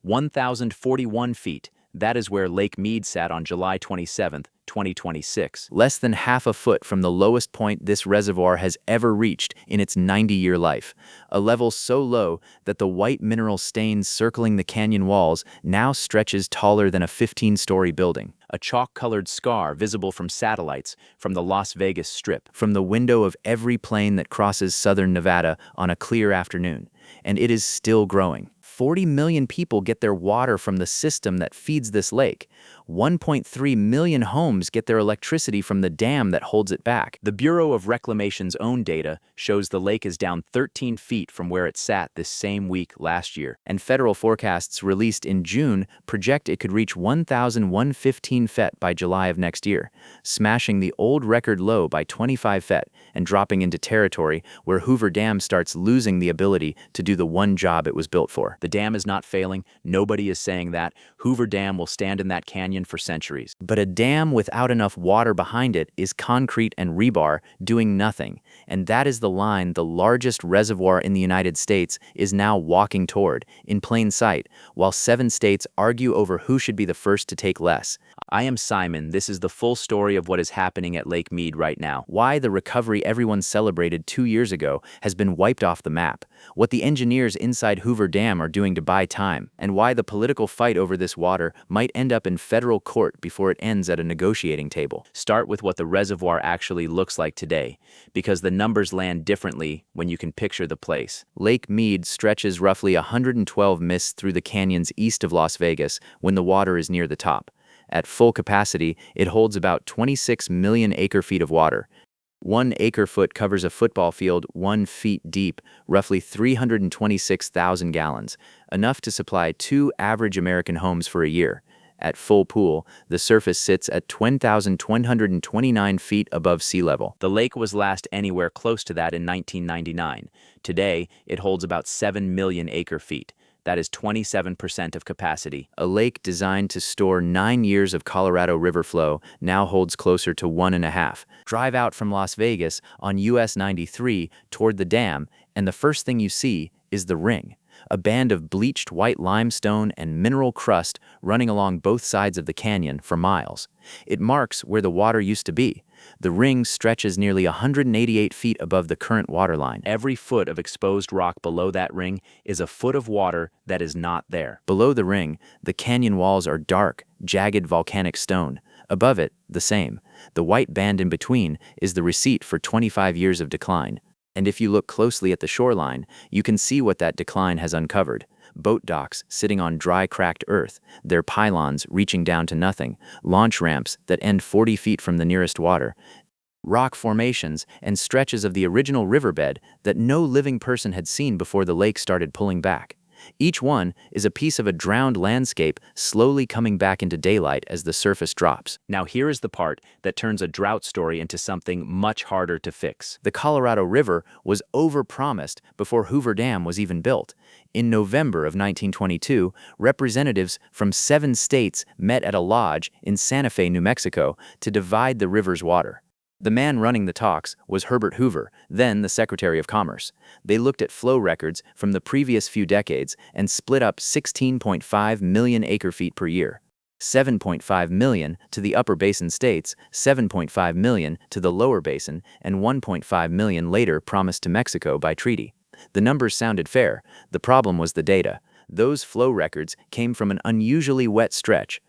1,041 feet. That is where Lake Mead sat on July 27, 2026. Less than half a foot from the lowest point this reservoir has ever reached in its 90-year life, a level so low that the white mineral stains circling the canyon walls now stretches taller than a 15-story building. A chalk-colored scar visible from satellites from the Las Vegas Strip, from the window of every plane that crosses southern Nevada on a clear afternoon. And it is still growing. 40 million people get their water from the system that feeds this lake. 1.3 million homes get their electricity from the dam that holds it back. The Bureau of Reclamation's own data shows the lake is down 13 feet from where it sat this same week last year. And federal forecasts released in June project it could reach 1,115 fet by July of next year, smashing the old record low by 25 fet and dropping into territory where Hoover Dam starts losing the ability to do the one job it was built for. The dam is not failing. Nobody is saying that. Hoover Dam will stand in that canyon for centuries. But a dam without enough water behind it is concrete and rebar doing nothing. And that is the line the largest reservoir in the United States is now walking toward, in plain sight, while 7 states argue over who should be the first to take less. I am Simon. This is the full story of what is happening at Lake Mead right now. Why the recovery everyone celebrated 2 years ago has been wiped off the map. What the engineers inside Hoover Dam are doing to buy time, and why the political fight over this water might end up in federal court before it ends at a negotiating table. Start with what the reservoir actually looks like today, because the numbers land differently when you can picture the place. Lake Mead stretches roughly 112 mists through the canyons east of Las Vegas when the water is near the top. At full capacity, it holds about 26 million acre-feet of water. 1 acre-foot covers a football field 1 feet deep, roughly 326,000 gallons, enough to supply 2 average American homes for a year. At full pool, the surface sits at 10,229 feet above sea level. The lake was last anywhere close to that in 1999. Today, it holds about 7 million acre-feet. That is 27% of capacity. A lake designed to store 9 years of Colorado River flow now holds closer to 1.5. Drive out from Las Vegas on US 93 toward the dam, and the first thing you see is the ring, a band of bleached white limestone and mineral crust running along both sides of the canyon for miles. It marks where the water used to be. The ring stretches nearly 188 feet above the current waterline. Every foot of exposed rock below that ring is a foot of water that is not there. Below the ring, the canyon walls are dark, jagged volcanic stone. Above it, the same. The white band in between is the receipt for 25 years of decline. And if you look closely at the shoreline, you can see what that decline has uncovered. Boat docks sitting on dry, cracked earth, their pylons reaching down to nothing, launch ramps that end 40 feet from the nearest water, rock formations and stretches of the original riverbed that no living person had seen before the lake started pulling back. Each one is a piece of a drowned landscape slowly coming back into daylight as the surface drops. Now here is the part that turns a drought story into something much harder to fix. The Colorado River was overpromised before Hoover Dam was even built. In November of 1922, representatives from 7 states met at a lodge in Santa Fe, New Mexico, to divide the river's water. The man running the talks was Herbert Hoover, then the Secretary of Commerce. They looked at flow records from the previous few decades and split up 16.5 million acre-feet per year. 7.5 million to the upper basin states, 7.5 million to the lower basin, and 1.5 million later promised to Mexico by treaty. The numbers sounded fair. The problem was the data. Those flow records came from an unusually wet stretch.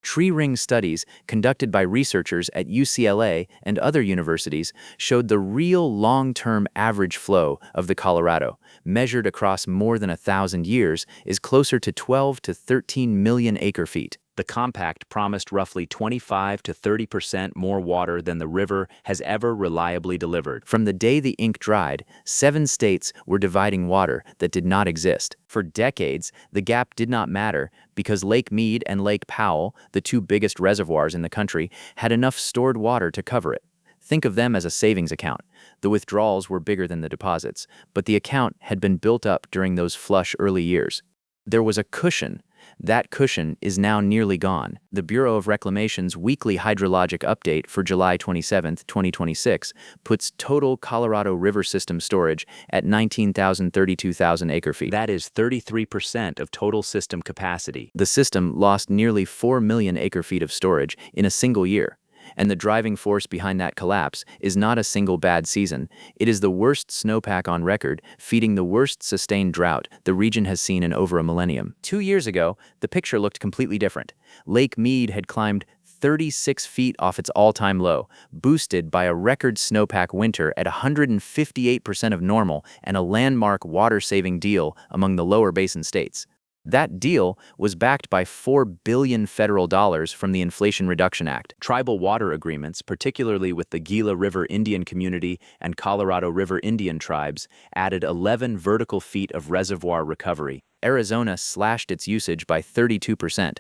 Tree ring studies conducted by researchers at UCLA and other universities showed the real long-term average flow of the Colorado, measured across more than 1,000 years, is closer to 12 to 13 million acre-feet. The compact promised roughly 25 to 30% more water than the river has ever reliably delivered. From the day the ink dried, 7 states were dividing water that did not exist. For decades, the gap did not matter because Lake Mead and Lake Powell, the 2 biggest reservoirs in the country, had enough stored water to cover it. Think of them as a savings account. The withdrawals were bigger than the deposits, but the account had been built up during those flush early years. There was a cushion. That cushion is now nearly gone. The Bureau of Reclamation's weekly hydrologic update for July 27, 2026, puts total Colorado River system storage at 32,000 acre-feet. That is 33% of total system capacity. The system lost nearly 4 million acre-feet of storage in a single year. And the driving force behind that collapse is not a single bad season. It is the worst snowpack on record, feeding the worst sustained drought the region has seen in over a millennium. 2 years ago, the picture looked completely different. Lake Mead had climbed 36 feet off its all-time low, boosted by a record snowpack winter at 158% of normal and a landmark water-saving deal among the lower basin states. That deal was backed by $4 billion federal dollars from the Inflation Reduction Act. Tribal water agreements, particularly with the Gila River Indian community and Colorado River Indian tribes, added 11 vertical feet of reservoir recovery. Arizona slashed its usage by 32%.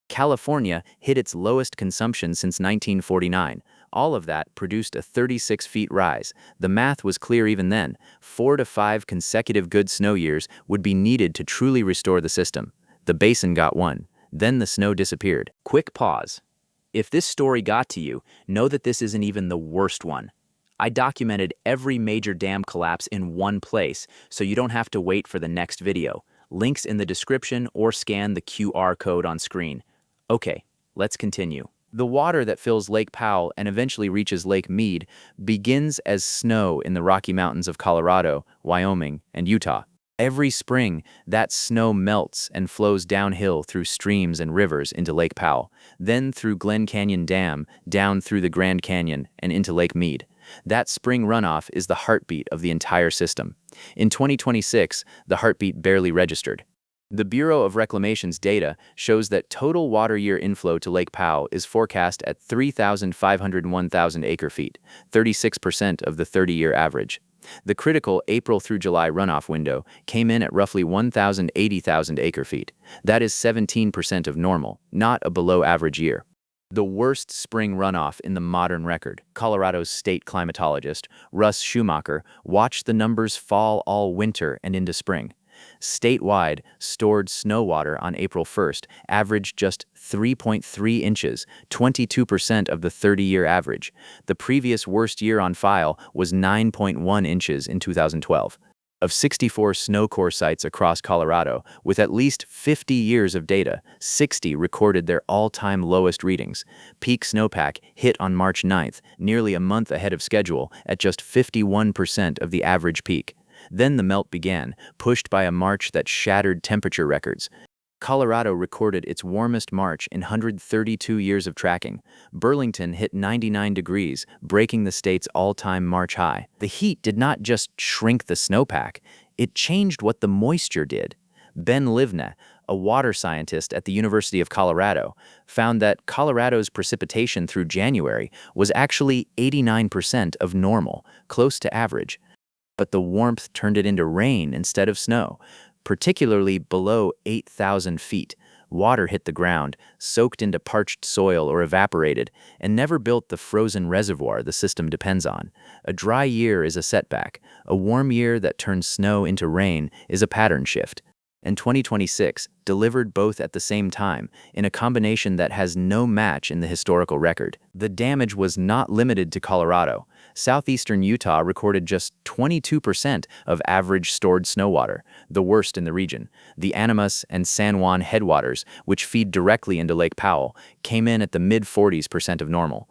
California hit its lowest consumption since 1949. All of that produced a 36 feet rise. The math was clear even then. 4 to 5 consecutive good snow years would be needed to truly restore the system. The basin got one. Then the snow disappeared. Quick pause. If this story got to you, know that this isn't even the worst one. I documented every major dam collapse in one place, so you don't have to wait for the next video. Links in the description or scan the QR code on screen. Okay, let's continue. The water that fills Lake Powell and eventually reaches Lake Mead begins as snow in the Rocky Mountains of Colorado, Wyoming, and Utah. Every spring, that snow melts and flows downhill through streams and rivers into Lake Powell, then through Glen Canyon Dam, down through the Grand Canyon, and into Lake Mead. That spring runoff is the heartbeat of the entire system. In 2026, the heartbeat barely registered. The Bureau of Reclamation's data shows that total water year inflow to Lake Powell is forecast at 3,501 acre-feet, 36% of the 30-year average. The critical April through July runoff window came in at roughly 1,080 acre-feet. That is 17% of normal, not a below-average year. The worst spring runoff in the modern record. Colorado's state climatologist, Russ Schumacher, watched the numbers fall all winter and into spring. Statewide, stored snow water on April 1st averaged just 3.3 inches, 22% of the 30-year average. The previous worst year on file was 9.1 inches in 2012. Of 64 snow core sites across Colorado, with at least 50 years of data, 60 recorded their all-time lowest readings. Peak snowpack hit on March 9th, nearly a month ahead of schedule, at just 51% of the average peak. Then the melt began, pushed by a March that shattered temperature records. Colorado recorded its warmest March in 132 years of tracking. Burlington hit 99 degrees, breaking the state's all-time March high. The heat did not just shrink the snowpack, it changed what the moisture did. Ben Livna, a water scientist at the University of Colorado, found that Colorado's precipitation through January was actually 89% of normal, close to average. But the warmth turned it into rain instead of snow, particularly below 8,000 feet. Water hit the ground, soaked into parched soil or evaporated, and never built the frozen reservoir the system depends on. A dry year is a setback. A warm year that turns snow into rain is a pattern shift. And 2026 delivered both at the same time, in a combination that has no match in the historical record. The damage was not limited to Colorado. Southeastern Utah recorded just 22% of average stored snowwater, the worst in the region. The Animas and San Juan headwaters, which feed directly into Lake Powell, came in at the mid-40s% of normal.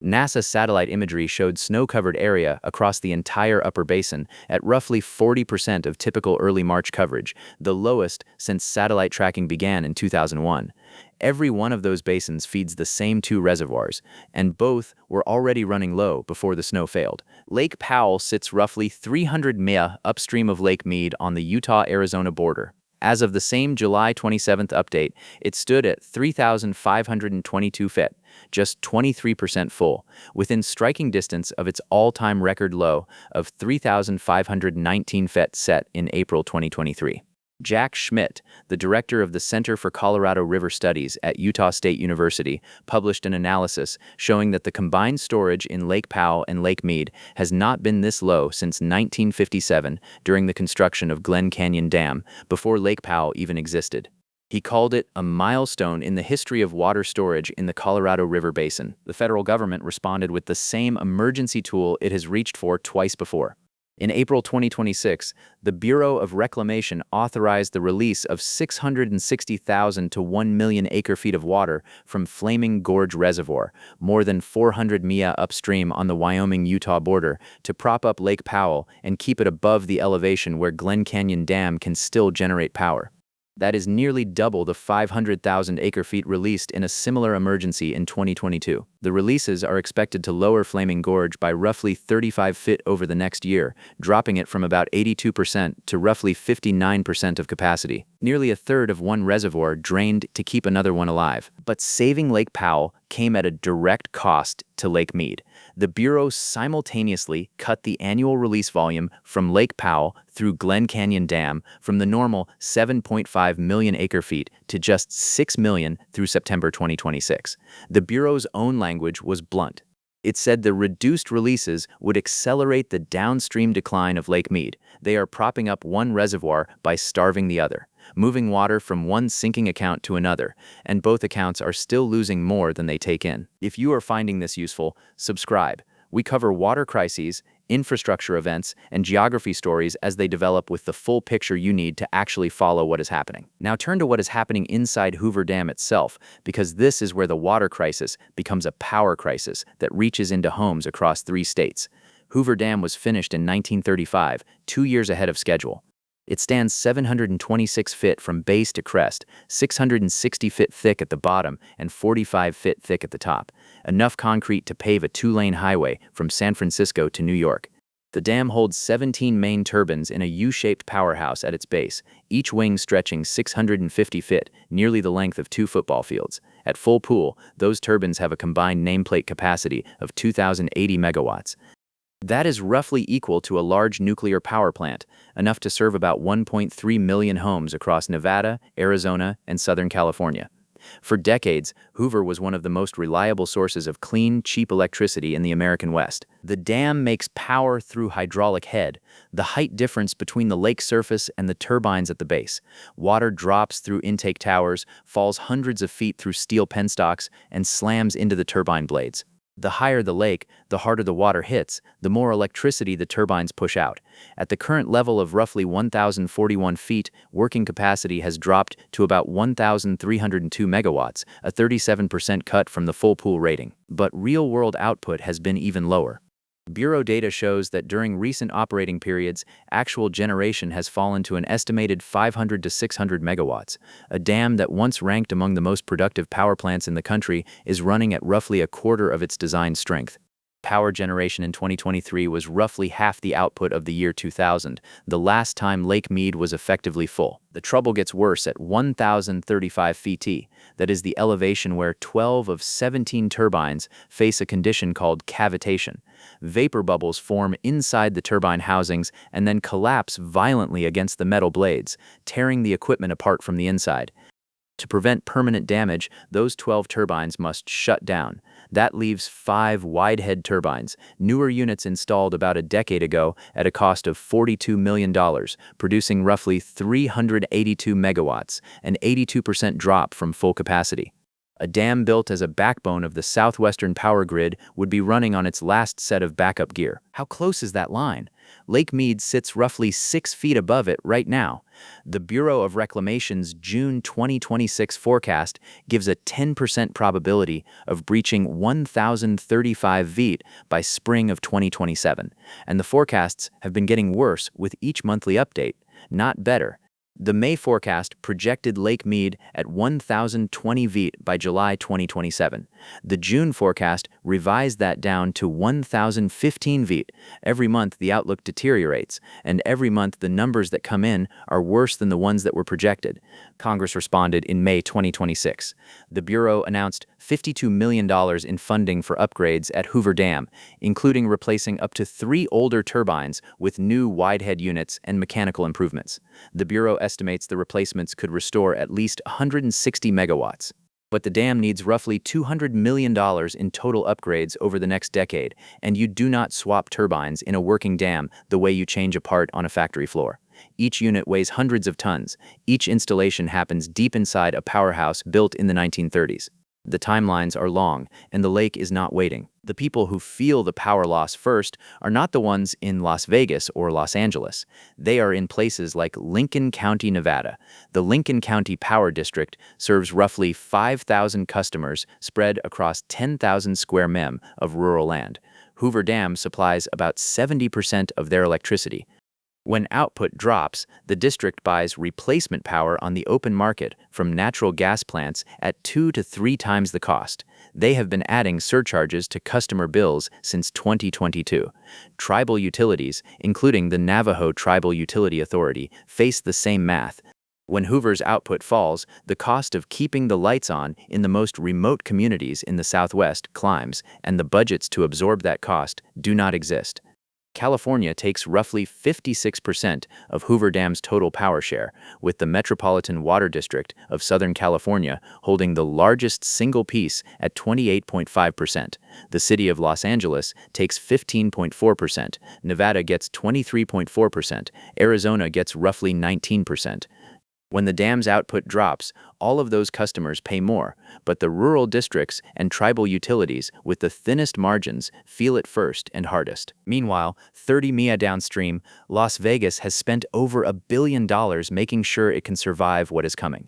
NASA satellite imagery showed snow-covered area across the entire upper basin at roughly 40% of typical early March coverage, the lowest since satellite tracking began in 2001. Every one of those basins feeds the same two reservoirs, and both were already running low before the snow failed. Lake Powell sits roughly 300 mi upstream of Lake Mead on the Utah-Arizona border. As of the same July 27th update, it stood at 3,522 feet, just 23% full, within striking distance of its all-time record low of 3,519 feet set in April 2023. Jack Schmidt, the director of the Center for Colorado River Studies at Utah State University, published an analysis showing that the combined storage in Lake Powell and Lake Mead has not been this low since 1957 during the construction of Glen Canyon Dam, before Lake Powell even existed. He called it a milestone in the history of water storage in the Colorado River Basin. The federal government responded with the same emergency tool it has reached for twice before. In April 2026, the Bureau of Reclamation authorized the release of 660,000 to 1 million acre-feet of water from Flaming Gorge Reservoir, more than 400 MIA upstream on the Wyoming-Utah border, to prop up Lake Powell and keep it above the elevation where Glen Canyon Dam can still generate power. That is nearly double the 500,000 acre-feet released in a similar emergency in 2022. The releases are expected to lower Flaming Gorge by roughly 35 feet over the next year, dropping it from about 82% to roughly 59% of capacity. Nearly a third of one reservoir drained to keep another one alive. But saving Lake Powell came at a direct cost to Lake Mead. The Bureau simultaneously cut the annual release volume from Lake Powell through Glen Canyon Dam from the normal 7.5 million acre-feet to just 6 million through September 2026. The Bureau's own language was blunt. It said the reduced releases would accelerate the downstream decline of Lake Mead. They are propping up one reservoir by starving the other, moving water from one sinking account to another, and both accounts are still losing more than they take in. If you are finding this useful, subscribe. We cover water crises, infrastructure events, and geography stories as they develop with the full picture you need to actually follow what is happening. Now turn to what is happening inside Hoover Dam itself, because this is where the water crisis becomes a power crisis that reaches into homes across 3 states. Hoover Dam was finished in 1935, 2 years ahead of schedule. It stands 726 feet from base to crest, 660 feet thick at the bottom, and 45 feet thick at the top, enough concrete to pave a 2-lane highway from San Francisco to New York. The dam holds 17 main turbines in a U-shaped powerhouse at its base, each wing stretching 650 feet, nearly the length of 2 football fields. At full pool, those turbines have a combined nameplate capacity of 2,080 megawatts. That is roughly equal to a large nuclear power plant, enough to serve about 1.3 million homes across Nevada, Arizona, and Southern California. For decades, Hoover was one of the most reliable sources of clean, cheap electricity in the American West. The dam makes power through hydraulic head, the height difference between the lake surface and the turbines at the base. Water drops through intake towers, falls hundreds of feet through steel penstocks, and slams into the turbine blades. The higher the lake, the harder the water hits, the more electricity the turbines push out. At the current level of roughly 1,041 feet, working capacity has dropped to about 1,302 megawatts, a 37% cut from the full pool rating. But real-world output has been even lower. Bureau data shows that during recent operating periods, actual generation has fallen to an estimated 500 to 600 megawatts. A dam that once ranked among the most productive power plants in the country is running at roughly a quarter of its design strength. Power generation in 2023 was roughly half the output of the year 2000, the last time Lake Mead was effectively full. The trouble gets worse at 1,035 feet. That is the elevation where 12 of 17 turbines face a condition called cavitation. Vapor bubbles form inside the turbine housings and then collapse violently against the metal blades, tearing the equipment apart from the inside. To prevent permanent damage, those 12 turbines must shut down. That leaves 5 wide-head turbines, newer units installed about a decade ago at a cost of $42 million, producing roughly 382 megawatts, an 82% drop from full capacity. A dam built as a backbone of the southwestern power grid would be running on its last set of backup gear. How close is that line? Lake Mead sits roughly 6 feet above it right now. The Bureau of Reclamation's June 2026 forecast gives a 10% probability of breaching 1,035 feet by spring of 2027, and the forecasts have been getting worse with each monthly update, not better. The May forecast projected Lake Mead at 1,020 feet by July 2027. The June forecast revised that down to 1,015 feet. Every month the outlook deteriorates, and every month the numbers that come in are worse than the ones that were projected. Congress responded in May 2026. The Bureau announced $52 million in funding for upgrades at Hoover Dam, including replacing up to 3 older turbines with new wide-head units and mechanical improvements. The Bureau estimates the replacements could restore at least 160 megawatts. But the dam needs roughly $200 million in total upgrades over the next decade, and you do not swap turbines in a working dam the way you change a part on a factory floor. Each unit weighs hundreds of tons. Each installation happens deep inside a powerhouse built in the 1930s. The timelines are long, and the lake is not waiting. The people who feel the power loss first are not the ones in Las Vegas or Los Angeles. They are in places like Lincoln County, Nevada. The Lincoln County Power District serves roughly 5,000 customers spread across 10,000 square mi of rural land. Hoover Dam supplies about 70% of their electricity. When output drops, the district buys replacement power on the open market from natural gas plants at 2 to 3 times the cost. They have been adding surcharges to customer bills since 2022. Tribal utilities, including the Navajo Tribal Utility Authority, face the same math. When Hoover's output falls, the cost of keeping the lights on in the most remote communities in the Southwest climbs, and the budgets to absorb that cost do not exist. California takes roughly 56% of Hoover Dam's total power share, with the Metropolitan Water District of Southern California holding the largest single piece at 28.5%. The city of Los Angeles takes 15.4%, Nevada gets 23.4%, Arizona gets roughly 19%. When the dam's output drops, all of those customers pay more, but the rural districts and tribal utilities with the thinnest margins feel it first and hardest. Meanwhile, 30 mi downstream, Las Vegas has spent over $1 billion making sure it can survive what is coming.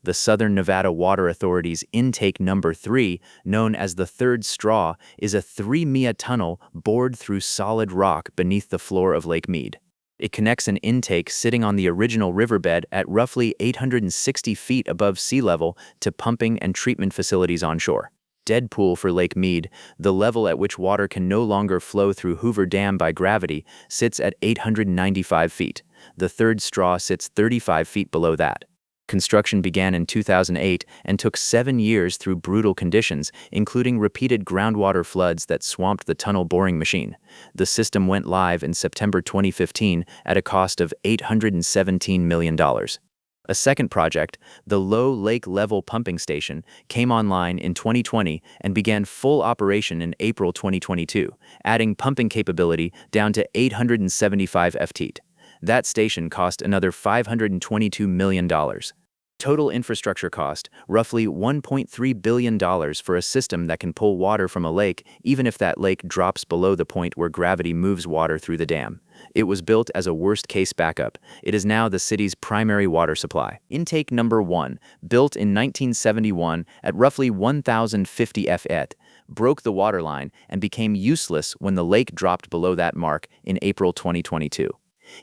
The Southern Nevada Water Authority's intake number 3, known as the third straw, is a 3 mi tunnel bored through solid rock beneath the floor of Lake Mead. It connects an intake sitting on the original riverbed at roughly 860 feet above sea level to pumping and treatment facilities onshore. Dead pool for Lake Mead, the level at which water can no longer flow through Hoover Dam by gravity, sits at 895 feet. The third straw sits 35 feet below that. Construction began in 2008 and took 7 years through brutal conditions, including repeated groundwater floods that swamped the tunnel boring machine. The system went live in September 2015 at a cost of $817 million. A second project, the Low Lake Level Pumping Station, came online in 2020 and began full operation in April 2022, adding pumping capability down to 875 ft. That station cost another $522 million. Total infrastructure cost, roughly $1.3 billion for a system that can pull water from a lake, even if that lake drops below the point where gravity moves water through the dam. It was built as a worst-case backup. It is now the city's primary water supply. Intake number 1, built in 1971 at roughly 1,050 ft, broke the water line and became useless when the lake dropped below that mark in April 2022.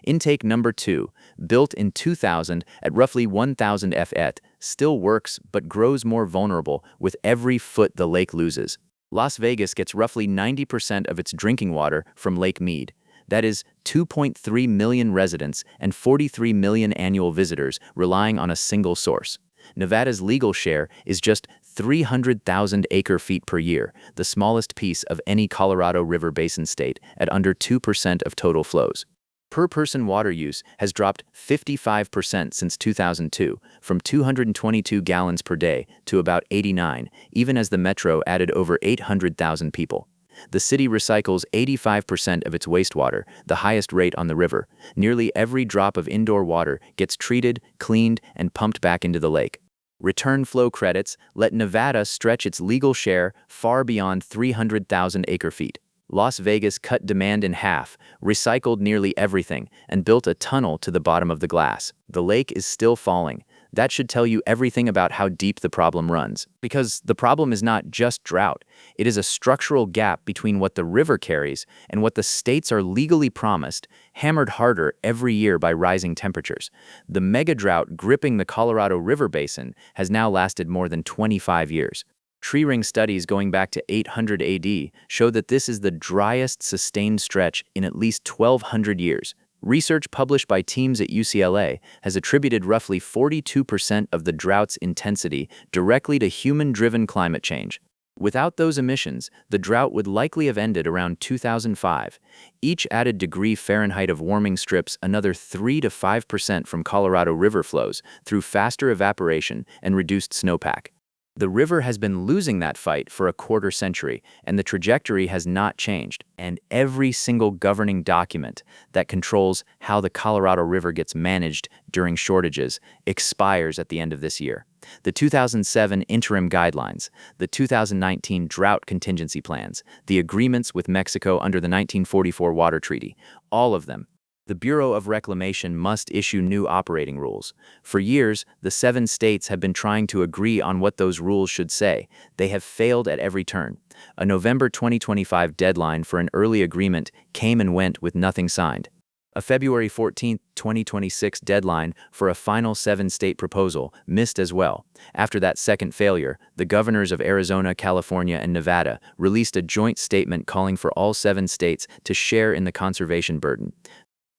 Intake number 2, built in 2000 at roughly 1,000 ft, still works but grows more vulnerable with every foot the lake loses. Las Vegas gets roughly 90% of its drinking water from Lake Mead. That is 2.3 million residents and 43 million annual visitors relying on a single source. Nevada's legal share is just 300,000 acre-feet per year, the smallest piece of any Colorado River Basin state at under 2% of total flows. Per-person water use has dropped 55% since 2002, from 222 gallons per day to about 89, even as the metro added over 800,000 people. The city recycles 85% of its wastewater, the highest rate on the river. Nearly every drop of indoor water gets treated, cleaned, and pumped back into the lake. Return flow credits let Nevada stretch its legal share far beyond 300,000 acre-feet. Las Vegas cut demand in half, recycled nearly everything, and built a tunnel to the bottom of the glass. The lake is still falling. That should tell you everything about how deep the problem runs. Because the problem is not just drought. It is a structural gap between what the river carries and what the states are legally promised, hammered harder every year by rising temperatures. The mega drought gripping the Colorado River Basin has now lasted more than 25 years. Tree ring studies going back to 800 AD show that this is the driest sustained stretch in at least 1,200 years. Research published by teams at UCLA has attributed roughly 42% of the drought's intensity directly to human-driven climate change. Without those emissions, the drought would likely have ended around 2005. Each added degree Fahrenheit of warming strips another 3 to 5% from Colorado River flows through faster evaporation and reduced snowpack. The river has been losing that fight for a quarter century, and the trajectory has not changed. And every single governing document that controls how the Colorado River gets managed during shortages expires at the end of this year. The 2007 interim guidelines, the 2019 drought contingency plans, the agreements with Mexico under the 1944 Water Treaty, all of them. The Bureau of Reclamation must issue new operating rules. For years, the 7 states have been trying to agree on what those rules should say. They have failed at every turn. A November 2025 deadline for an early agreement came and went with nothing signed. A February 14, 2026 deadline for a final 7-state proposal missed as well. After that second failure, the governors of Arizona, California, and Nevada released a joint statement calling for all 7 states to share in the conservation burden.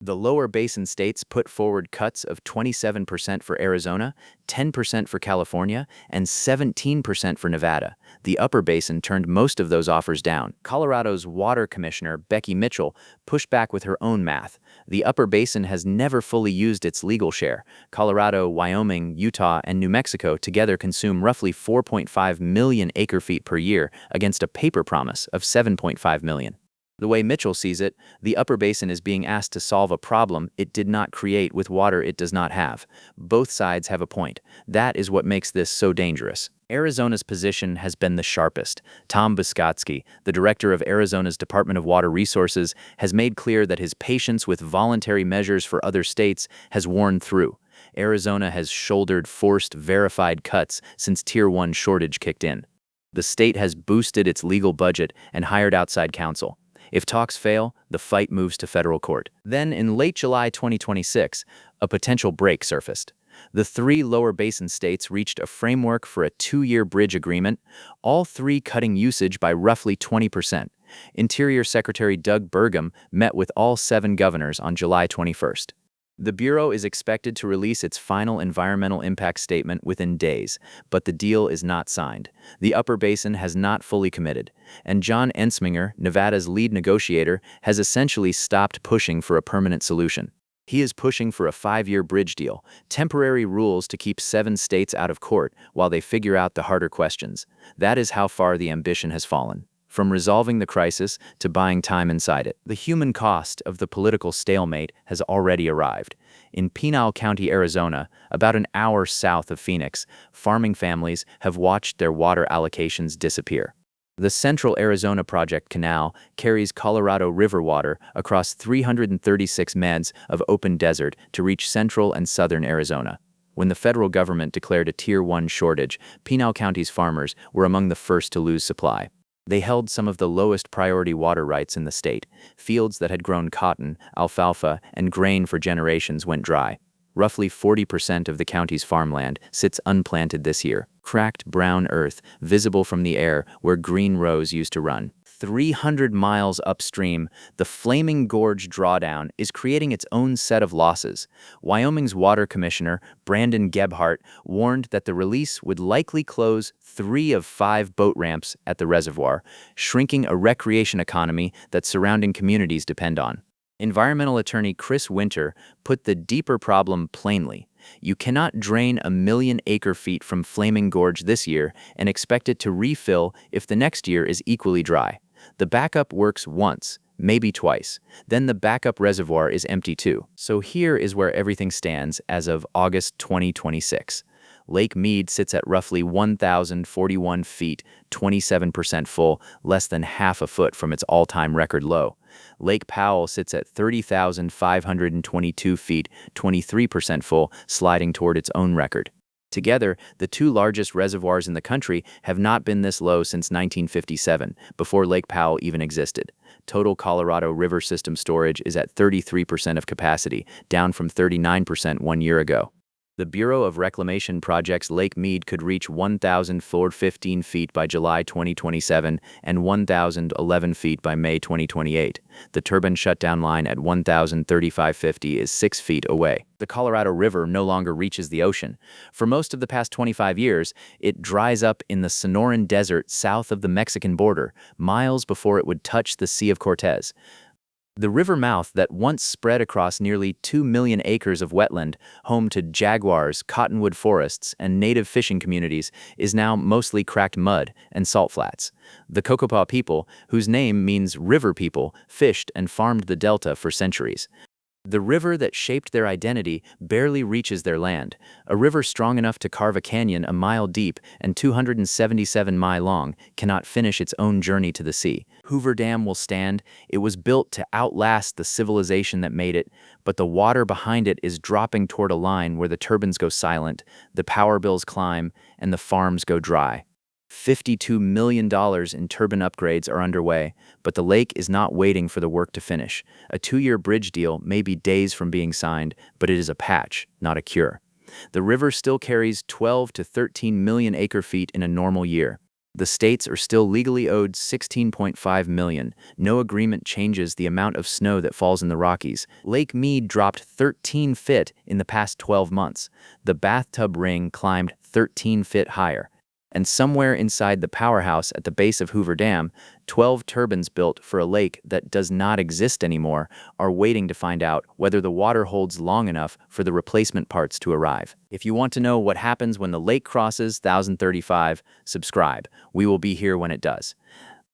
The lower basin states put forward cuts of 27% for Arizona, 10% for California, and 17% for Nevada. The upper basin turned most of those offers down. Colorado's water commissioner, Becky Mitchell, pushed back with her own math. The upper basin has never fully used its legal share. Colorado, Wyoming, Utah, and New Mexico together consume roughly 4.5 million acre-feet per year against a paper promise of 7.5 million. The way Mitchell sees it, the upper basin is being asked to solve a problem it did not create with water it does not have. Both sides have a point. That is what makes this so dangerous. Arizona's position has been the sharpest. Tom Buskotsky, the director of Arizona's Department of Water Resources, has made clear that his patience with voluntary measures for other states has worn through. Arizona has shouldered forced, verified cuts since Tier 1 shortage kicked in. The state has boosted its legal budget and hired outside counsel. If talks fail, the fight moves to federal court. Then, in late July 2026, a potential break surfaced. The 3 lower basin states reached a framework for a 2-year bridge agreement, all 3 cutting usage by roughly 20%. Interior Secretary Doug Burgum met with all 7 governors on July 21st. The Bureau is expected to release its final environmental impact statement within days, but the deal is not signed. The upper basin has not fully committed, and John Ensminger, Nevada's lead negotiator, has essentially stopped pushing for a permanent solution. He is pushing for a 5-year bridge deal, temporary rules to keep 7 states out of court while they figure out the harder questions. That is how far the ambition has fallen. From resolving the crisis to buying time inside it. The human cost of the political stalemate has already arrived. In Pinal County, Arizona, about an hour south of Phoenix, farming families have watched their water allocations disappear. The Central Arizona Project Canal carries Colorado River water across 336 miles of open desert to reach central and southern Arizona. When the federal government declared a Tier 1 shortage, Pinal County's farmers were among the first to lose supply. They held some of the lowest priority water rights in the state. Fields that had grown cotton, alfalfa, and grain for generations went dry. Roughly 40% of the county's farmland sits unplanted this year. Cracked brown earth, visible from the air where green rows used to run. 300 miles upstream, the Flaming Gorge drawdown is creating its own set of losses. Wyoming's water commissioner, Brandon Gebhardt, warned that the release would likely close 3 of 5 boat ramps at the reservoir, shrinking a recreation economy that surrounding communities depend on. Environmental attorney Chris Winter put the deeper problem plainly. You cannot drain 1 million acre-feet from Flaming Gorge this year and expect it to refill if the next year is equally dry. The backup works once, maybe twice. Then the backup reservoir is empty too. So here is where everything stands as of August 2026. Lake Mead sits at roughly 1,041 feet, 27% full, less than half a foot from its all-time record low. Lake Powell sits at 30,522 feet, 23% full, sliding toward its own record. Together, the 2 largest reservoirs in the country have not been this low since 1957, before Lake Powell even existed. Total Colorado River system storage is at 33% of capacity, down from 39% 1 year ago. The Bureau of Reclamation projects Lake Mead could reach 1,415 feet by July 2027 and 1,011 feet by May 2028. The turbine shutdown line at 1,035.50 is 6 feet away. The Colorado River no longer reaches the ocean. For most of the past 25 years, it dries up in the Sonoran Desert south of the Mexican border, miles before it would touch the Sea of Cortez. The river mouth that once spread across nearly 2 million acres of wetland, home to jaguars, cottonwood forests, and native fishing communities, is now mostly cracked mud and salt flats. The Cocopa people, whose name means river people, fished and farmed the delta for centuries. The river that shaped their identity barely reaches their land. A river strong enough to carve a canyon a mile deep and 277 miles long cannot finish its own journey to the sea. Hoover Dam will stand. It was built to outlast the civilization that made it, but the water behind it is dropping toward a line where the turbines go silent, the power bills climb, and the farms go dry. $52 million in turbine upgrades are underway, but the lake is not waiting for the work to finish. A 2-year bridge deal may be days from being signed, but it is a patch, not a cure. The river still carries 12 to 13 million acre-feet in a normal year. The states are still legally owed $16.5 million. No agreement changes the amount of snow that falls in the Rockies. Lake Mead dropped 13 feet in the past 12 months. The bathtub ring climbed 13 feet higher. And somewhere inside the powerhouse at the base of Hoover Dam, 12 turbines built for a lake that does not exist anymore are waiting to find out whether the water holds long enough for the replacement parts to arrive. If you want to know what happens when the lake crosses 1035, subscribe. We will be here when it does.